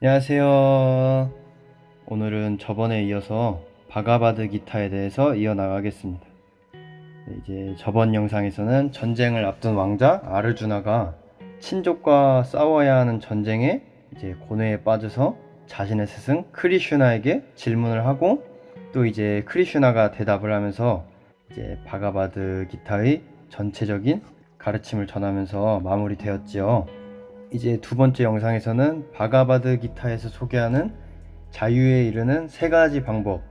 안녕하세요. 오늘은 저번에 이어서 바가바드 기타에 대해서 이어나가겠습니다. 이제 저번 영상에서는 전쟁을 앞둔 왕자 아르주나가 친족과 싸워야 하는 전쟁에 이제 고뇌에 빠져서 자신의 스승 크리슈나에게 질문을 하고, 또 이제 크리슈나가 대답을 하면서 이제 바가바드 기타의 전체적인 가르침을 전하면서 마무리되었지요. 이제 두 번째 영상에서는 바가바드 기타에서 소개하는 자유에 이르는 세 가지 방법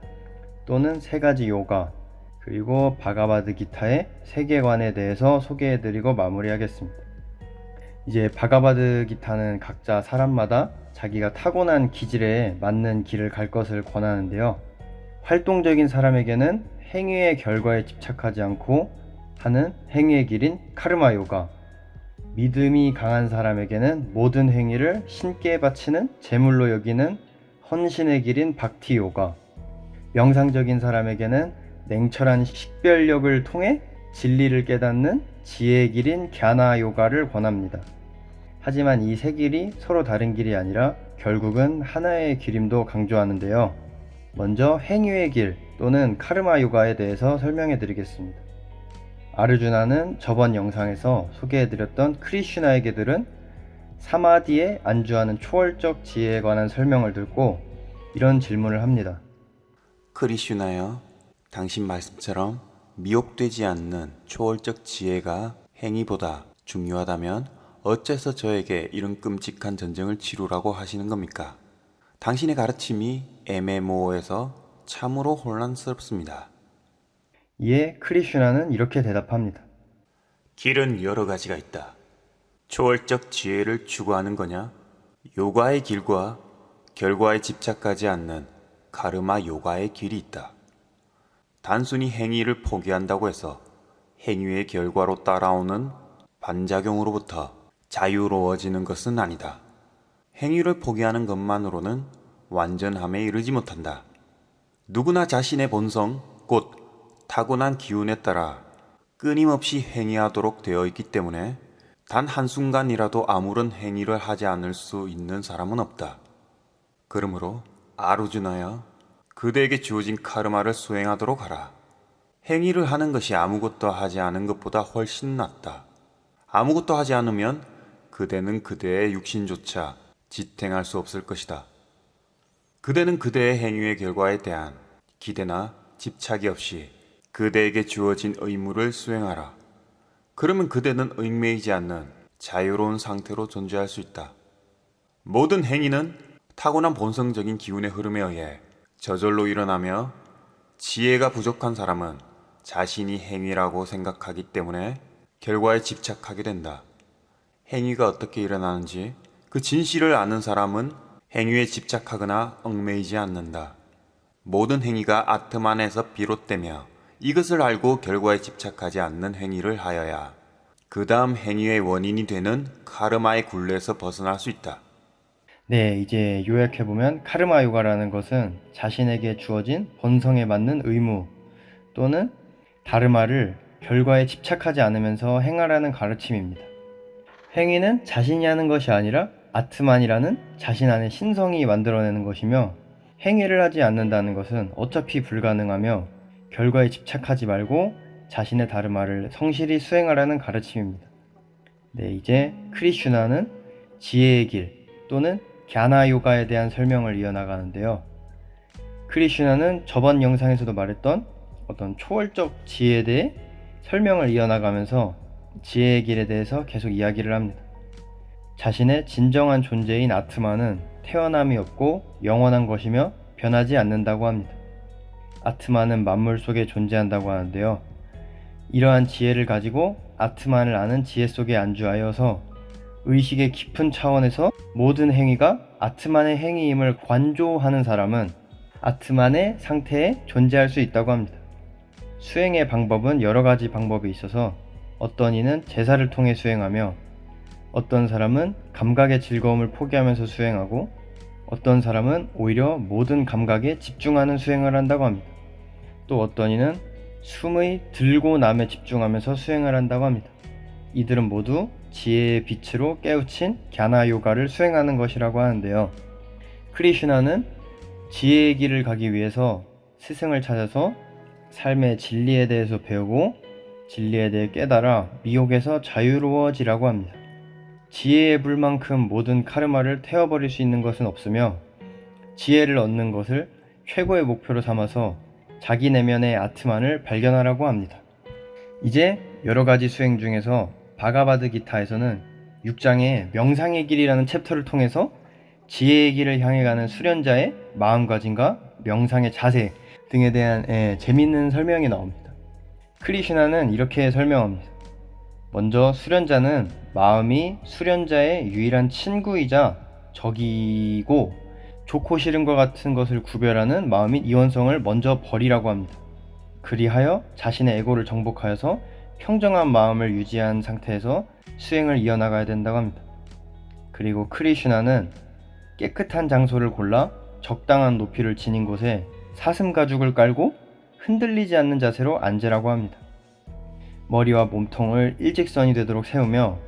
또는 세 가지 요가, 그리고 바가바드 기타의 세계관에 대해서 소개해드리고 마무리하겠습니다. 이제 바가바드 기타는 각자 사람마다 자기가 타고난 기질에 맞는 길을 갈 것을 권하는데요. 활동적인 사람에게는 행위의 결과에 집착하지 않고 하는 행위의 길인 카르마 요가, 믿음이 강한 사람에게는 모든 행위를 신께 바치는 제물로 여기는 헌신의 길인 박티 요가, 명상적인 사람에게는 냉철한 식별력을 통해 진리를 깨닫는 지혜의 길인 갸나 요가를 권합니다. 하지만 이 세 길이 서로 다른 길이 아니라 결국은 하나의 길임도 강조하는데요. 먼저 행위의 길 또는 카르마 요가에 대해서 설명해 드리겠습니다. 아르주나는 저번 영상에서 소개해드렸던 크리슈나에게 들은 사마디에 안주하는 초월적 지혜에 관한 설명을 듣고 이런 질문을 합니다. 크리슈나여, 당신 말씀처럼 미혹되지 않는 초월적 지혜가 행위보다 중요하다면 어째서 저에게 이런 끔찍한 전쟁을 치루라고 하시는 겁니까? 당신의 가르침이 애매모호해서 참으로 혼란스럽습니다. 이에 크리슈나는 이렇게 대답합니다. 길은 여러 가지가 있다. 초월적 지혜를 추구하는 거냐? 요가의 길과 결과에 집착하지 않는 카르마 요가의 길이 있다. 단순히 행위를 포기한다고 해서 행위의 결과로 따라오는 반작용으로부터 자유로워지는 것은 아니다. 행위를 포기하는 것만으로는 완전함에 이르지 못한다. 누구나 자신의 본성, 곧 타고난 기운에 따라 끊임없이 행위하도록 되어 있기 때문에 단 한순간이라도 아무런 행위를 하지 않을 수 있는 사람은 없다. 그러므로 아르주나여, 그대에게 주어진 카르마를 수행하도록 하라. 행위를 하는 것이 아무것도 하지 않은 것보다 훨씬 낫다. 아무것도 하지 않으면 그대는 그대의 육신조차 지탱할 수 없을 것이다. 그대는 그대의 행위의 결과에 대한 기대나 집착이 없이 그대에게 주어진 의무를 수행하라. 그러면 그대는 얽매이지 않는 자유로운 상태로 존재할 수 있다. 모든 행위는 타고난 본성적인 기운의 흐름에 의해 저절로 일어나며, 지혜가 부족한 사람은 자신이 행위라고 생각하기 때문에 결과에 집착하게 된다. 행위가 어떻게 일어나는지 그 진실을 아는 사람은 행위에 집착하거나 얽매이지 않는다. 모든 행위가 아트만에서 비롯되며 이것을 알고 결과에 집착하지 않는 행위를 하여야 그 다음 행위의 원인이 되는 카르마의 굴레에서 벗어날 수 있다. 네, 이제 요약해보면 카르마 요가라는 것은 자신에게 주어진 본성에 맞는 의무 또는 다르마를 결과에 집착하지 않으면서 행하라는 가르침입니다. 행위는 자신이 하는 것이 아니라 아트만이라는 자신 안의 신성이 만들어내는 것이며, 행위를 하지 않는다는 것은 어차피 불가능하며 결과에 집착하지 말고 자신의 다르마를 성실히 수행하라는 가르침입니다. 네, 이제 크리슈나는 지혜의 길 또는 갸나 요가에 대한 설명을 이어나가는데요. 크리슈나는 저번 영상에서도 말했던 어떤 초월적 지혜에 대해 설명을 이어나가면서 지혜의 길에 대해서 계속 이야기를 합니다. 자신의 진정한 존재인 아트마는 태어남이 없고 영원한 것이며 변하지 않는다고 합니다. 아트마는 만물 속에 존재한다고 하는데요. 이러한 지혜를 가지고 아트만을 아는 지혜 속에 안주하여서 의식의 깊은 차원에서 모든 행위가 아트만의 행위임을 관조하는 사람은 아트만의 상태에 존재할 수 있다고 합니다. 수행의 방법은 여러 가지 방법이 있어서 어떤 이는 제사를 통해 수행하며, 어떤 사람은 감각의 즐거움을 포기하면서 수행하고, 어떤 사람은 오히려 모든 감각에 집중하는 수행을 한다고 합니다. 또 어떤 이는 숨의 들고 남에 집중하면서 수행을 한다고 합니다. 이들은 모두 지혜의 빛으로 깨우친 갸나 요가를 수행하는 것이라고 하는데요. 크리슈나는 지혜의 길을 가기 위해서 스승을 찾아서 삶의 진리에 대해서 배우고 진리에 대해 깨달아 미혹에서 자유로워지라고 합니다. 지혜의 불만큼 모든 카르마를 태워버릴 수 있는 것은 없으며 지혜를 얻는 것을 최고의 목표로 삼아서 자기 내면의 아트만을 발견하라고 합니다. 이제 여러 가지 수행 중에서 바가바드 기타에서는 6장의 명상의 길이라는 챕터를 통해서 지혜의 길을 향해 가는 수련자의 마음가짐과 명상의 자세 등에 대한 재미있는 설명이 나옵니다. 크리슈나는 이렇게 설명합니다. 먼저 수련자는 마음이 수련자의 유일한 친구이자 적이고 좋고 싫은 것 같은 것을 구별하는 마음의 이원성을 먼저 버리라고 합니다. 그리하여 자신의 에고를 정복하여서 평정한 마음을 유지한 상태에서 수행을 이어나가야 된다고 합니다. 그리고 크리슈나는 깨끗한 장소를 골라 적당한 높이를 지닌 곳에 사슴 가죽을 깔고 흔들리지 않는 자세로 앉으라고 합니다. 머리와 몸통을 일직선이 되도록 세우며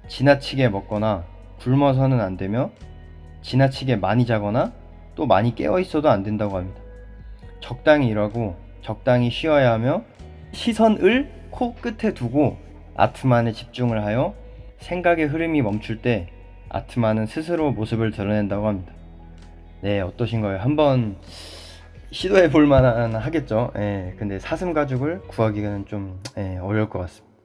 지나치게 먹거나 굶어서는 안 되며 지나치게 많이 자거나 또 많이 깨어 있어도 안 된다고 합니다. 적당히 일하고 적당히 쉬어야 하며 시선을 코끝에 두고 아트만에 집중을 하여 생각의 흐름이 멈출 때 아트만은 스스로 모습을 드러낸다고 합니다. 네, 어떠신가요? 한번 시도해 볼 만한 하겠죠. 근데 사슴 가죽을 구하기는 좀 어려울 것 같습니다.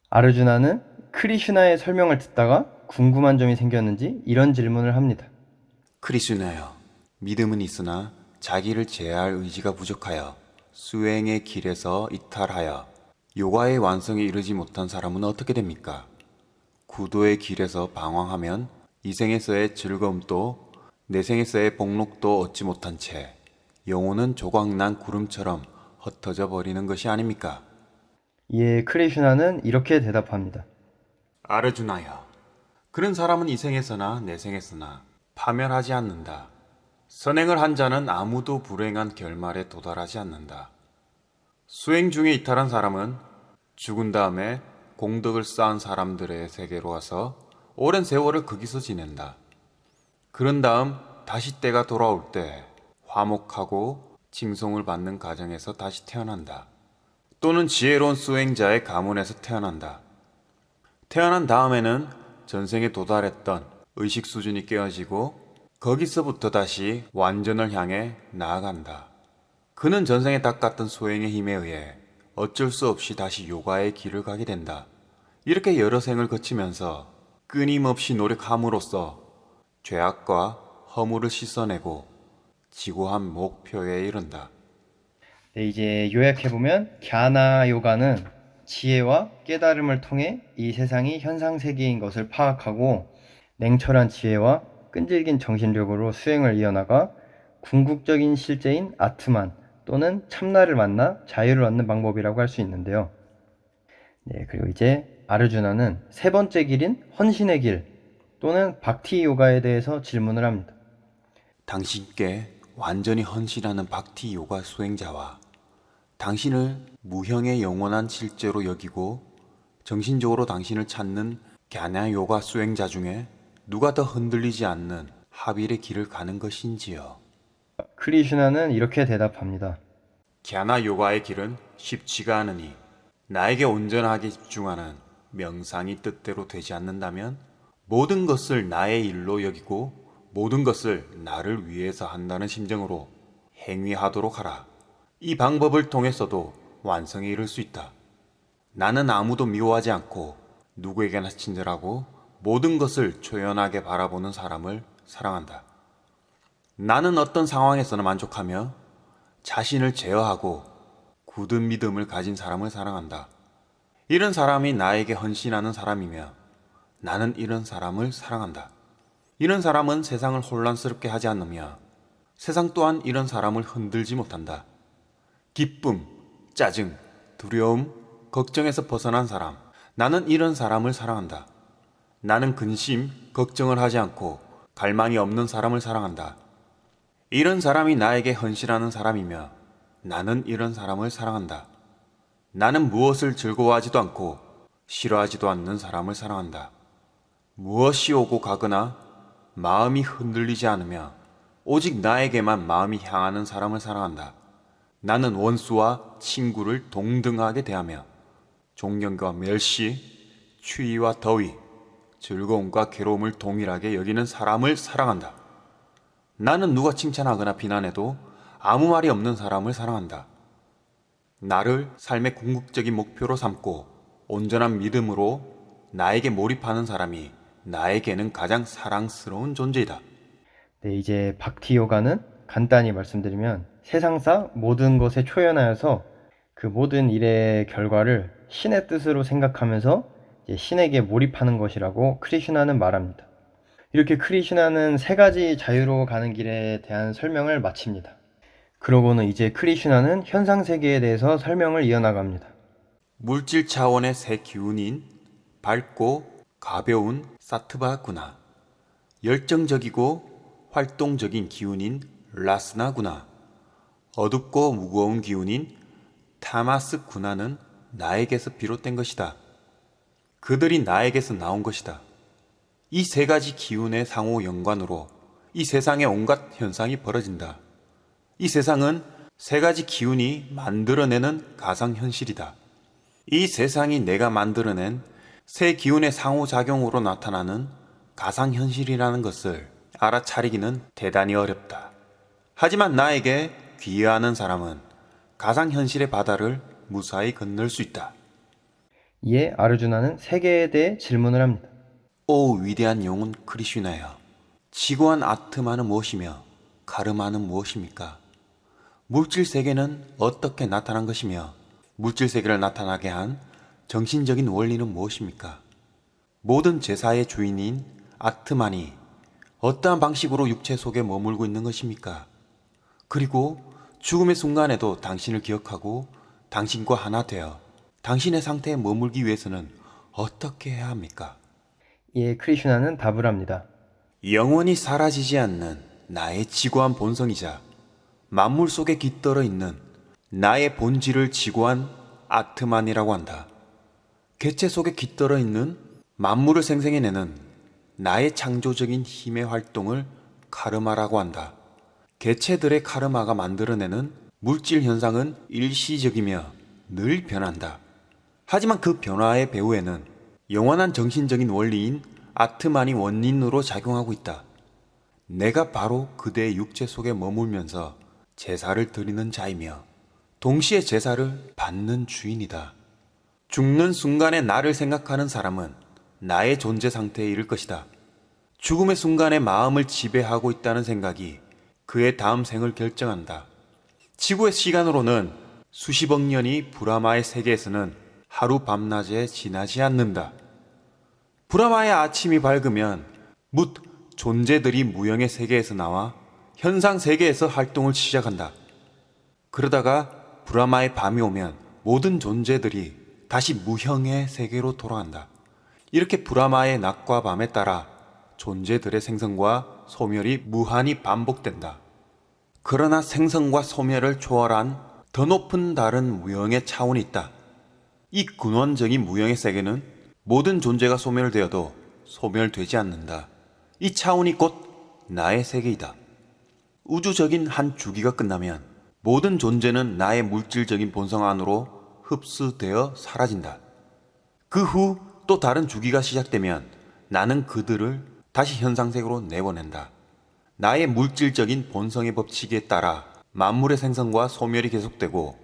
아르주나는 크리슈나의 설명을 듣다가 궁금한 점이 생겼는지 이런 질문을 합니다. 크리슈나여, 믿음은 있으나 자기를 제어할 의지가 부족하여 수행의 길에서 이탈하여 요가의 완성에 이르지 못한 사람은 어떻게 됩니까? 구도의 길에서 방황하면 이생에서의 즐거움도 내생에서의 복록도 얻지 못한 채 영혼은 조각난 구름처럼 흩어져 버리는 것이 아닙니까? 이에 크리슈나는 이렇게 대답합니다. 아르주나여, 그런 사람은 이생에서나 내생에서나 파멸하지 않는다. 선행을 한 자는 아무도 불행한 결말에 도달하지 않는다. 수행 중에 이탈한 사람은 죽은 다음에 공덕을 쌓은 사람들의 세계로 와서 오랜 세월을 거기서 지낸다. 그런 다음 다시 때가 돌아올 때 화목하고 칭송을 받는 가정에서 다시 태어난다. 또는 지혜로운 수행자의 가문에서 태어난다. 태어난 다음에는 전생에 도달했던 의식 수준이 깨어지고 거기서부터 다시 완전을 향해 나아간다. 그는 전생에 닦았던 소행의 힘에 의해 어쩔 수 없이 다시 요가의 길을 가게 된다. 이렇게 여러 생을 거치면서 끊임없이 노력함으로써 죄악과 허물을 씻어내고 지고한 목표에 이른다. 네, 이제 요약해보면 갸나 요가는 지혜와 깨달음을 통해 이 세상이 현상세계인 것을 파악하고 냉철한 지혜와 끈질긴 정신력으로 수행을 이어나가 궁극적인 실제인 아트만 또는 참나를 만나 자유를 얻는 방법이라고 할 수 있는데요. 네, 그리고 이제 아르주나는 세 번째 길인 헌신의 길 또는 박티 요가에 대해서 질문을 합니다. 당신께 완전히 헌신하는 박티 요가 수행자와 당신을 무형의 영원한 실제로 여기고 정신적으로 당신을 찾는 갸나 요가 수행자 중에 누가 더 흔들리지 않는 합일의 길을 가는 것인지요? 크리슈나는 이렇게 대답합니다. 갸나 요가의 길은 쉽지가 않으니 나에게 온전하게 집중하는 명상이 뜻대로 되지 않는다면 모든 것을 나의 일로 여기고 모든 것을 나를 위해서 한다는 심정으로 행위하도록 하라. 이 방법을 통해서도 완성에 이를 수 있다. 나는 아무도 미워하지 않고 누구에게나 친절하고 모든 것을 초연하게 바라보는 사람을 사랑한다. 나는 어떤 상황에서나 만족하며 자신을 제어하고 굳은 믿음을 가진 사람을 사랑한다. 이런 사람이 나에게 헌신하는 사람이며 나는 이런 사람을 사랑한다. 이런 사람은 세상을 혼란스럽게 하지 않으며 세상 또한 이런 사람을 흔들지 못한다. 기쁨, 짜증, 두려움, 걱정에서 벗어난 사람, 나는 이런 사람을 사랑한다. 나는 근심, 걱정을 하지 않고 갈망이 없는 사람을 사랑한다. 이런 사람이 나에게 헌신하는 사람이며 나는 이런 사람을 사랑한다. 나는 무엇을 즐거워하지도 않고 싫어하지도 않는 사람을 사랑한다. 무엇이 오고 가거나 마음이 흔들리지 않으며 오직 나에게만 마음이 향하는 사람을 사랑한다. 나는 원수와 친구를 동등하게 대하며 존경과 멸시, 추위와 더위, 즐거움과 괴로움을 동일하게 여기는 사람을 사랑한다. 나는 누가 칭찬하거나 비난해도 아무 말이 없는 사람을 사랑한다. 나를 삶의 궁극적인 목표로 삼고 온전한 믿음으로 나에게 몰입하는 사람이 나에게는 가장 사랑스러운 존재이다. 네, 이제 박티 요가는 간단히 말씀드리면 세상사 모든 것에 초연하여서 그 모든 일의 결과를 신의 뜻으로 생각하면서 이제 신에게 몰입하는 것이라고 크리슈나는 말합니다. 이렇게 크리슈나는 세 가지 자유로 가는 길에 대한 설명을 마칩니다. 그러고는 이제 크리슈나는 현상 세계에 대해서 설명을 이어나갑니다. 물질 차원의 새 기운인 밝고 가벼운 사트바구나, 열정적이고 활동적인 기운인 라스나구나, 어둡고 무거운 기운인 타마스구나는 나에게서 비롯된 것이다. 그들이 나에게서 나온 것이다. 이 세 가지 기운의 상호 연관으로 이 세상의 온갖 현상이 벌어진다. 이 세상은 세 가지 기운이 만들어내는 가상현실이다. 이 세상이 내가 만들어낸 세 기운의 상호작용으로 나타나는 가상현실이라는 것을 알아차리기는 대단히 어렵다. 하지만 나에게 귀의하는 사람은 가상현실의 바다를 무사히 건널 수 있다. 이에 아르주나는 세계에 대해 질문을 합니다. 오 위대한 영혼 크리슈나여, 지고한 아트마는 무엇이며 카르마는 무엇입니까? 물질 세계는 어떻게 나타난 것이며 물질 세계를 나타나게 한 정신적인 원리는 무엇입니까? 모든 제사의 주인인 아트만이 어떠한 방식으로 육체 속에 머물고 있는 것입니까? 그리고 죽음의 순간에도 당신을 기억하고 당신과 하나 되어 당신의 상태에 머물기 위해서는 어떻게 해야 합니까? 이에 크리슈나는 답을 합니다. 영원히 사라지지 않는 나의 지고한 본성이자 만물 속에 깃들어 있는 나의 본질을 지고한 아트만이라고 한다. 개체 속에 깃들어 있는 만물을 생생해내는 나의 창조적인 힘의 활동을 카르마라고 한다. 개체들의 카르마가 만들어내는 물질 현상은 일시적이며 늘 변한다. 하지만 그 변화의 배후에는 영원한 정신적인 원리인 아트만이 원인으로 작용하고 있다. 내가 바로 그대의 육체 속에 머물면서 제사를 드리는 자이며 동시에 제사를 받는 주인이다. 죽는 순간에 나를 생각하는 사람은 나의 존재 상태에 이를 것이다. 죽음의 순간에 마음을 지배하고 있다는 생각이 그의 다음 생을 결정한다. 지구의 시간으로는 수십억 년이 브라마의 세계에서는 하루 밤낮에 지나지 않는다. 브라마의 아침이 밝으면 뭇 존재들이 무형의 세계에서 나와 현상 세계에서 활동을 시작한다. 그러다가 브라마의 밤이 오면 모든 존재들이 다시 무형의 세계로 돌아간다. 이렇게 브라마의 낮과 밤에 따라 존재들의 생성과 소멸이 무한히 반복된다. 그러나 생성과 소멸을 초월한 더 높은 다른 무형의 차원이 있다. 이 근원적인 무형의 세계는 모든 존재가 소멸되어도 소멸되지 않는다. 이 차원이 곧 나의 세계이다. 우주적인 한 주기가 끝나면 모든 존재는 나의 물질적인 본성 안으로 흡수되어 사라진다. 그 후 또 다른 주기가 시작되면 나는 그들을 다시 현상세계로 내보낸다. 나의 물질적인 본성의 법칙에 따라 만물의 생성과 소멸이 계속되고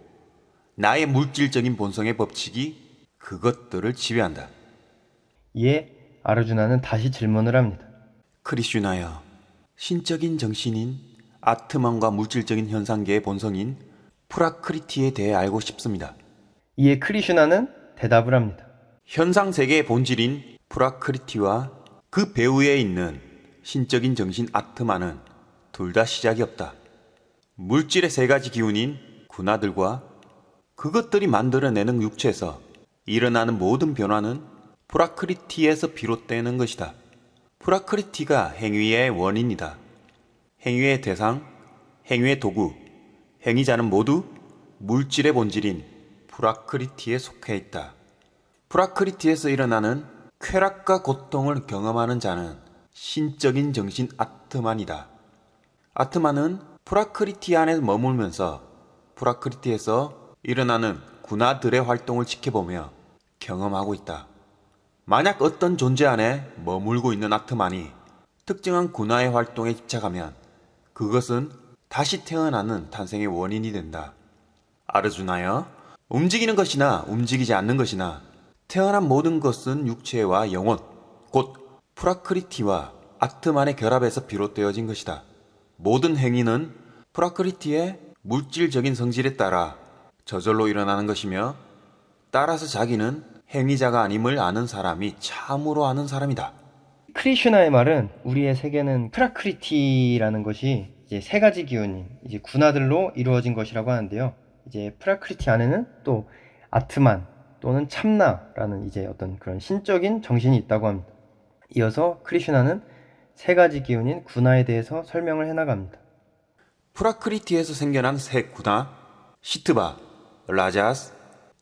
나의 물질적인 본성의 법칙이 그것들을 지배한다. 이에 아르주나는 다시 질문을 합니다. 크리슈나여, 신적인 정신인 아트만과 물질적인 현상계의 본성인 프라크리티에 대해 알고 싶습니다. 이에 크리슈나는 대답을 합니다. 현상 세계의 본질인 프라크리티와 그 배후에 있는 신적인 정신 아트만은 둘 다 시작이 없다. 물질의 세 가지 기운인 군화들과 그것들이 만들어내는 육체에서 일어나는 모든 변화는 프라크리티에서 비롯되는 것이다. 프라크리티가 행위의 원인이다. 행위의 대상, 행위의 도구, 행위자는 모두 물질의 본질인 프라크리티에 속해 있다. 프라크리티에서 일어나는 쾌락과 고통을 경험하는 자는 신적인 정신 아트만이다. 아트만은 프라크리티 안에 머물면서 프라크리티에서 일어나는 군화들의 활동을 지켜보며 경험하고 있다. 만약 어떤 존재 안에 머물고 있는 아트만이 특정한 군화의 활동에 집착하면 그것은 다시 태어나는 탄생의 원인이 된다. 아르주나여, 움직이는 것이나 움직이지 않는 것이나 태어난 모든 것은 육체와 영혼, 곧 프라크리티와 아트만의 결합에서 비롯되어진 것이다. 모든 행위는 프라크리티의 물질적인 성질에 따라 저절로 일어나는 것이며 따라서 자기는 행위자가 아님을 아는 사람이 참으로 아는 사람이다. 크리슈나의 말은 우리의 세계는 프라크리티라는 것이 이제 세 가지 기운인 이제 군화들로 이루어진 것이라고 하는데요. 이제 프라크리티 안에는 또 아트만 또는 참나라는 이제 어떤 그런 신적인 정신이 있다고 합니다. 이어서 크리슈나는 세 가지 기운인 군화에 대해서 설명을 해나갑니다. 프라크리티에서 생겨난 세 군화, 시트바, 라자스,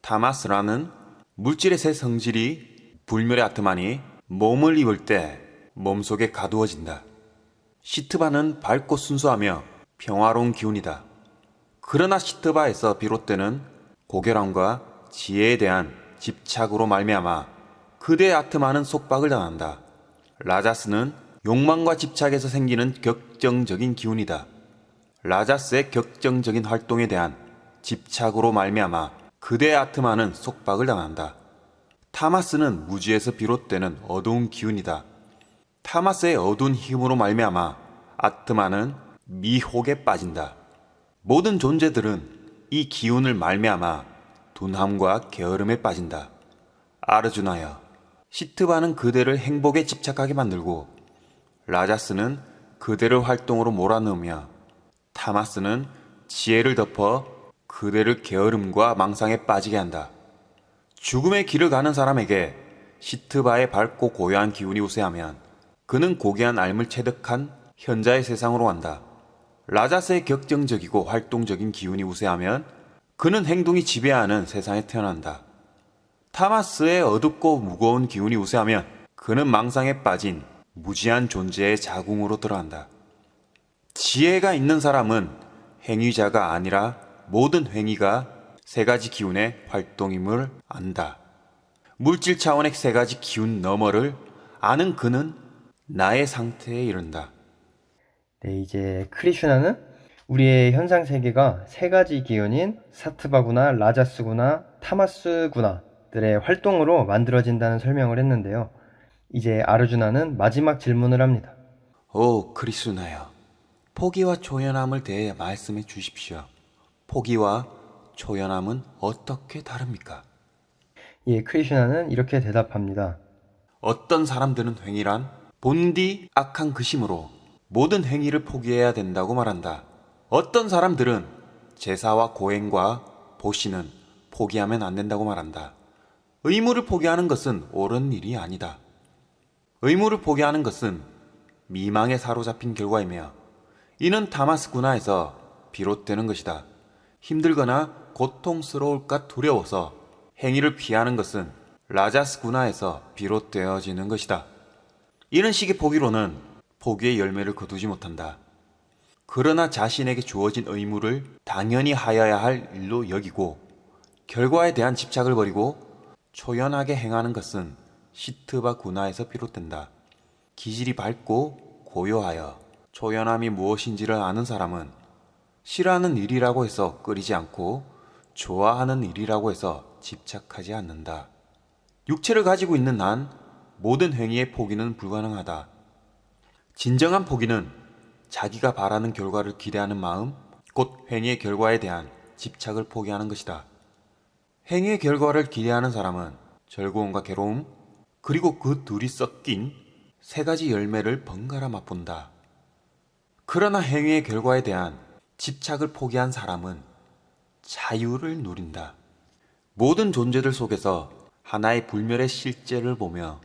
타마스라는 물질의 세 성질이 불멸의 아트만이 몸을 입을 때 몸속에 가두어진다. 시트바는 밝고 순수하며 평화로운 기운이다. 그러나 시트바에서 비롯되는 고결함과 지혜에 대한 집착으로 말미암아 그대의 아트만은 속박을 당한다. 라자스는 욕망과 집착에서 생기는 격정적인 기운이다. 라자스의 격정적인 활동에 대한 집착으로 말미암아 그대의 아트만은 속박을 당한다. 타마스는 무지에서 비롯되는 어두운 기운이다. 타마스의 어두운 힘으로 말미암아 아트만은 미혹에 빠진다. 모든 존재들은 이 기운을 말미암아 둔함과 게으름에 빠진다. 아르주나여, 시트바는 그대를 행복에 집착하게 만들고 라자스는 그대를 활동으로 몰아넣으며 타마스는 지혜를 덮어 그대를 게으름과 망상에 빠지게 한다. 죽음의 길을 가는 사람에게 시트바의 밝고 고요한 기운이 우세하면 그는 고귀한 삶을 체득한 현자의 세상으로 간다. 라자스의 격정적이고 활동적인 기운이 우세하면 그는 행동이 지배하는 세상에 태어난다. 타마스의 어둡고 무거운 기운이 우세하면 그는 망상에 빠진 무지한 존재의 자궁으로 들어간다. 지혜가 있는 사람은 행위자가 아니라 모든 행위가 세 가지 기운의 활동임을 안다. 물질 차원의 세 가지 기운 너머를 아는 그는 나의 상태에 이른다. 네, 이제 크리슈나는 우리의 현상 세계가 세 가지 기운인 사트바구나, 라자스구나, 타마스구나들의 활동으로 만들어진다는 설명을 했는데요. 이제 아르주나는 마지막 질문을 합니다. 오 크리스나여, 포기와 초연함을 대해 말씀해 주십시오. 포기와 초연함은 어떻게 다릅니까? 예, 크리슈나는 이렇게 대답합니다. 어떤 사람들은 행위란 본디 악한 그심으로 모든 행위를 포기해야 된다고 말한다. 어떤 사람들은 제사와 고행과 보시는 포기하면 안 된다고 말한다. 의무를 포기하는 것은 옳은 일이 아니다. 의무를 포기하는 것은 미망에 사로잡힌 결과이며 이는 다마스구나에서 비롯되는 것이다. 힘들거나 고통스러울까 두려워서 행위를 피하는 것은 라자스구나에서 비롯되어지는 것이다. 이런 식의 포기로는 포기의 열매를 거두지 못한다. 그러나 자신에게 주어진 의무를 당연히 하여야 할 일로 여기고 결과에 대한 집착을 버리고 초연하게 행하는 것은 시트바 구나에서 비롯된다. 기질이 밝고 고요하여 초연함이 무엇인지를 아는 사람은 싫어하는 일이라고 해서 끓이지 않고 좋아하는 일이라고 해서 집착하지 않는다. 육체를 가지고 있는 한 모든 행위의 포기는 불가능하다. 진정한 포기는 자기가 바라는 결과를 기대하는 마음, 곧 행위의 결과에 대한 집착을 포기하는 것이다. 행위의 결과를 기대하는 사람은 즐거움과 괴로움, 그리고 그 둘이 섞인 세 가지 열매를 번갈아 맛본다. 그러나 행위의 결과에 대한 집착을 포기한 사람은 자유를 누린다. 모든 존재들 속에서 하나의 불멸의 실제를 보며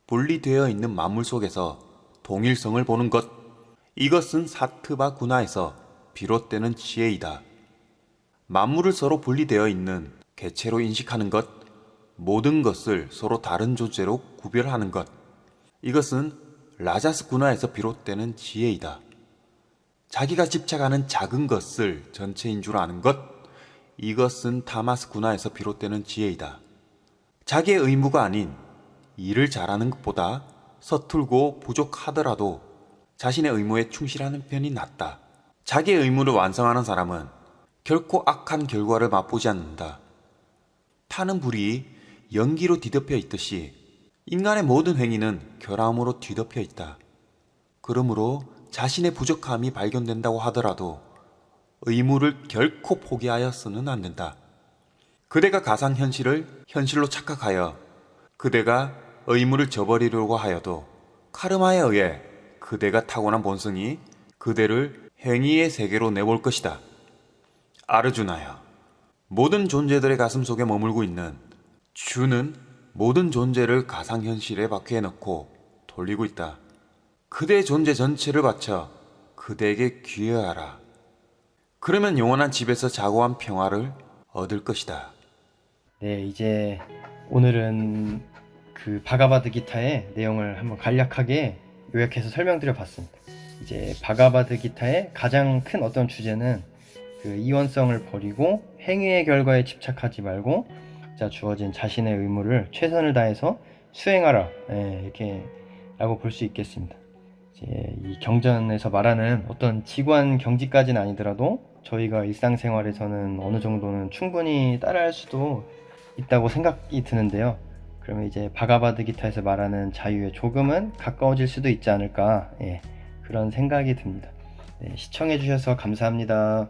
분리되어 있는 만물 속에서 동일성을 보는 것, 이것은 사트바 구나에서 비롯되는 지혜이다. 만물을 서로 분리되어 있는 개체로 인식하는 것, 모든 것을 서로 다른 존재로 구별하는 것, 이것은 라자스 군화에서 비롯되는 지혜이다. 자기가 집착하는 작은 것을 전체인 줄 아는 것, 이것은 타마스 군화에서 비롯되는 지혜이다. 자기의 의무가 아닌 일을 잘하는 것보다 서툴고 부족하더라도 자신의 의무에 충실하는 편이 낫다. 자기의 의무를 완성하는 사람은 결코 악한 결과를 맛보지 않는다. 타는 불이 연기로 뒤덮여 있듯이 인간의 모든 행위는 결함으로 뒤덮여 있다. 그러므로 자신의 부족함이 발견된다고 하더라도 의무를 결코 포기하여서는 안 된다. 그대가 가상현실을 현실로 착각하여 그대가 의무를 저버리려고 하여도 카르마에 의해 그대가 타고난 본성이 그대를 행위의 세계로 내몰 것이다. 아르주나여, 모든 존재들의 가슴 속에 머물고 있는 주는 모든 존재를 가상현실에 박혀놓고 돌리고 있다. 그대의 존재 전체를 바쳐 그대에게 귀해하라. 그러면 영원한 집에서 자고한 평화를 얻을 것이다. 네, 이제 오늘은 그 바가바드 기타의 내용을 한번 간략하게 요약해서 설명드려 봤습니다. 이제 바가바드 기타의 가장 큰 어떤 주제는 그 이원성을 버리고 행위의 결과에 집착하지 말고 자 주어진 자신의 의무를 최선을 다해서 수행하라, 이렇게 라고 볼 수 있겠습니다. 이제 이 경전에서 말하는 어떤 지관 경지까지는 아니더라도 저희가 일상생활에서는 어느 정도는 충분히 따라할 수도 있다고 생각이 드는데요. 그러면 이제 바가바드 기타에서 말하는 자유에 조금은 가까워질 수도 있지 않을까, 그런 생각이 듭니다. 네, 시청해 주셔서 감사합니다.